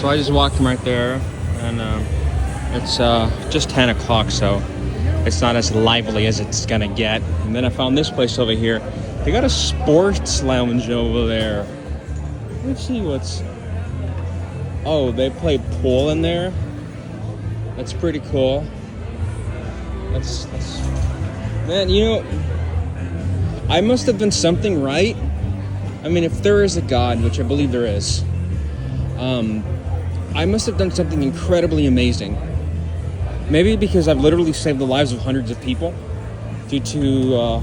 So I just walked from right there, and it's just 10 o'clock, so it's not as lively as it's gonna get. And then I found this place over here. They got a sports lounge over there. Let's see what's... Oh, they play pool in there. That's pretty cool. That's... Man, you know, I must have done something right. I mean, if there is a God, which I believe there is, I must have done something incredibly amazing. Maybe because I've literally saved the lives of hundreds of people due to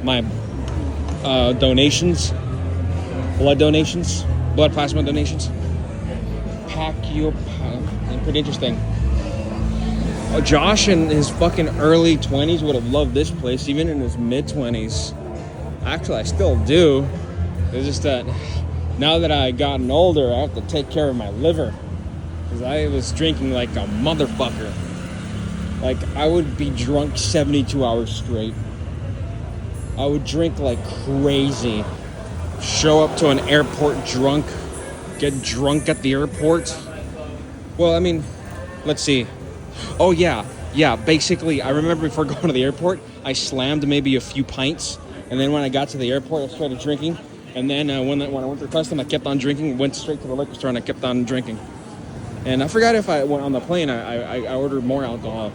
my donations, blood plasma donations. Pretty interesting. Josh in his fucking early 20s would have loved this place, even in his mid-20s. Actually, I still do. It's just that now that I gotten older, I have to take care of my liver. Because I was drinking like a motherfucker. Like, I would be drunk 72 hours straight. I would drink like crazy. Show up to an airport drunk. Get drunk at the airport. Well, I mean, let's see. Oh, yeah. Basically, I remember before going to the airport, I slammed maybe a few pints. And then when I got to the airport, I started drinking. And then when I went through custom, I kept on drinking. Went straight to the liquor store and I kept on drinking. And I forgot if I went on the plane, I ordered more alcohol.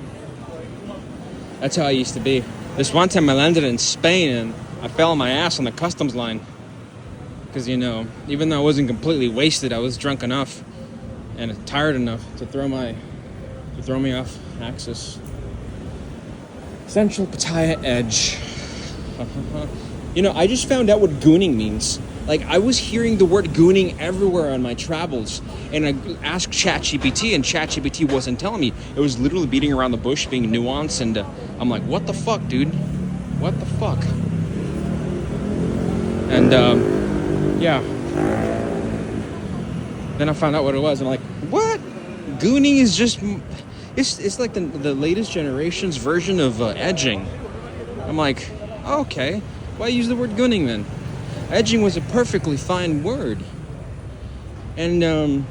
That's how I used to be. This one time I landed in Spain and I fell on my ass on the customs line. Because, you know, even though I wasn't completely wasted, I was drunk enough and tired enough to throw me off axis. Central Pattaya Edge. You know, I just found out what gooning means. Like, I was hearing the word gooning everywhere on my travels, and I asked ChatGPT, and ChatGPT wasn't telling me. It was literally beating around the bush, being nuanced, and I'm like, what the fuck, dude? What the fuck? And, yeah. Then I found out what it was, and I'm like, what? Gooning is just... It's like the latest generation's version of edging. I'm like, okay, why use the word gooning then? Edging was a perfectly fine word. And then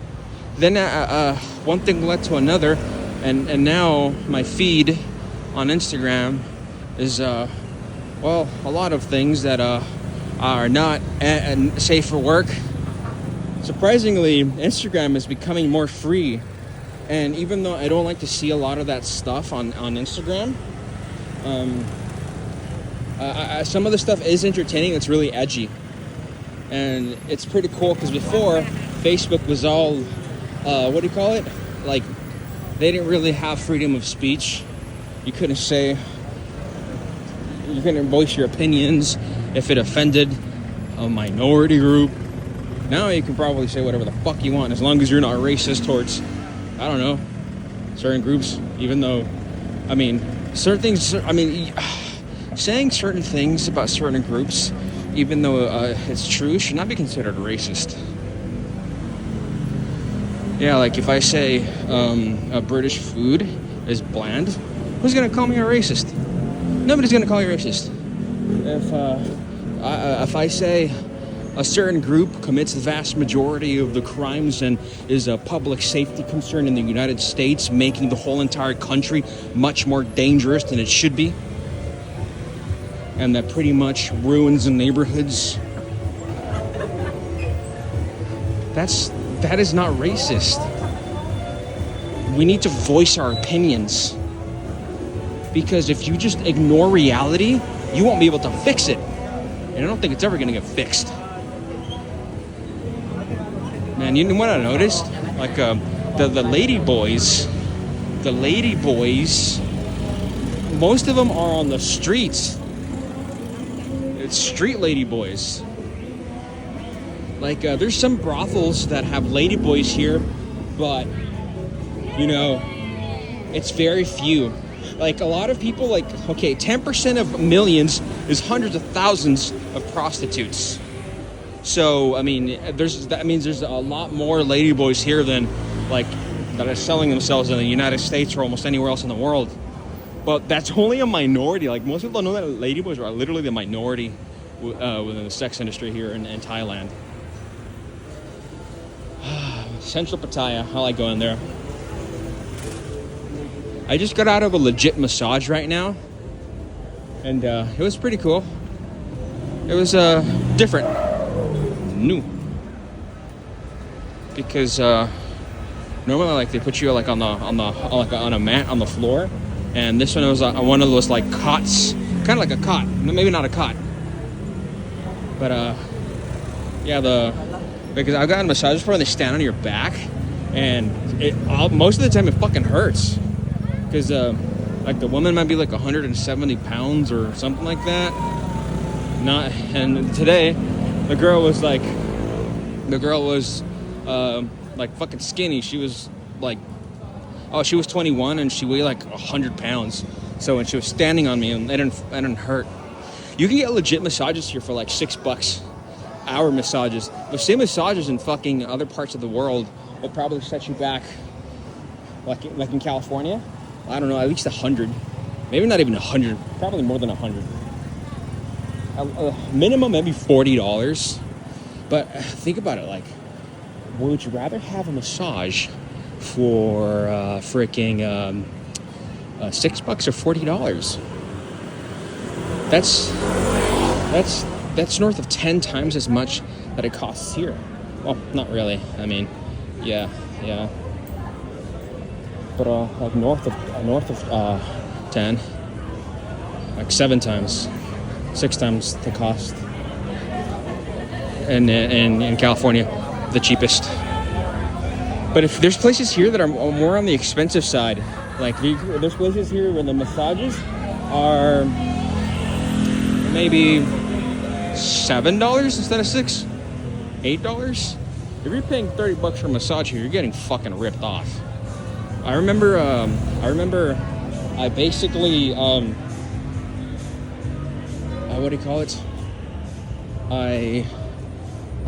one thing led to another, and now my feed on Instagram is, well, a lot of things that are not safe for work. Surprisingly, Instagram is becoming more free. And even though I don't like to see a lot of that stuff on Instagram, some of the stuff is entertaining. It's really edgy. And it's pretty cool because before, Facebook was all, what do you call it? Like, they didn't really have freedom of speech. You couldn't voice your opinions if it offended a minority group. Now you can probably say whatever the fuck you want as long as you're not racist towards, I don't know, certain groups, even though, I mean, certain things, I mean, saying certain things about certain groups, even though it's true, should not be considered racist. Yeah, like if I say a British food is bland, who's going to call me a racist? Nobody's going to call you a racist. If I say a certain group commits the vast majority of the crimes and is a public safety concern in the United States, making the whole entire country much more dangerous than it should be, and that pretty much ruins the neighborhoods, that is not racist. We need to voice our opinions, because if you just ignore reality, you won't be able to fix it, and I don't think it's ever going to get fixed. Man, you know what I noticed? Like the lady boys, most of them are on the streets. It's street lady boys. Like, there's some brothels that have lady boys here, but, you know, it's very few. Like, a lot of people, like, okay, 10% of millions is hundreds of thousands of prostitutes. So, I mean, that means there's a lot more ladyboys here than, like, that are selling themselves in the United States or almost anywhere else in the world. But that's only a minority. Like, most people don't know that ladyboys are literally the minority within the sex industry here in Thailand. Central Pattaya. I like going there. I just got out of a legit massage right now, and it was pretty cool. It was different, new, because normally like they put you like on a mat on the floor, and this one was one of those like cots, kind of like a cot, maybe not a cot, but because I've gotten massages before, and they stand on your back, and most of the time it fucking hurts. Because like the woman might be like 170 pounds or something like that. And today the girl was like fucking skinny. She was like, she was 21 and she weighed like 100 pounds. So when she was standing on me, and it didn't hurt. You can get legit massages here for like $6 hour massages. The same massages in fucking other parts of the world will probably set you back, like in California, I don't know, at least 100. Maybe not even 100. Probably more than 100. Minimum maybe $40. But think about it, like, would you rather have a massage for freaking $6 or $40? That's north of 10 times as much that it costs here. Well, not really. I mean, yeah. But like north of 10, like 7 times, 6 times the cost. And in California, the cheapest. But if there's places here that are more on the expensive side, like there's places here where the massages are maybe $7 instead of $6, $8. If you're paying $30 for a massage here, you're getting fucking ripped off. I remember I basically what do you call it? I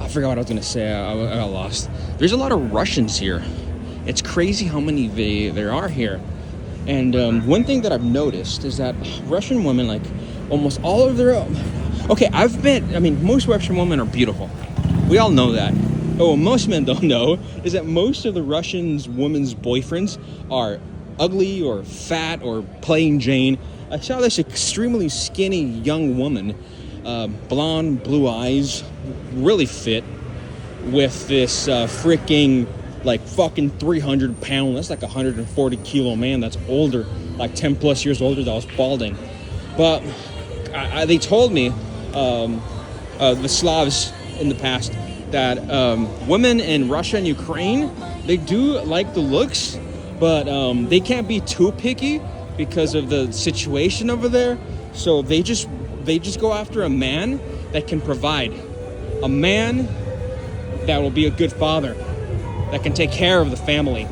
forgot what I was gonna say. I got lost. There's a lot of Russians here. It's crazy how many there are here. And one thing that I've noticed is that Russian women, like almost all of their most Russian women are beautiful. We all know that. But what most men don't know is that most of the Russian women's boyfriends are ugly or fat or plain Jane. I saw this extremely skinny young woman, blonde, blue eyes, really fit, with this freaking like fucking 300 pound, that's like 140 kilo man that's older, like 10 plus years older, that was balding. But they told me, the Slavs in the past, that women in Russia and Ukraine, they do like the looks, but they can't be too picky because of the situation over there. So they just go after a man that can provide, a man that will be a good father, that can take care of the family,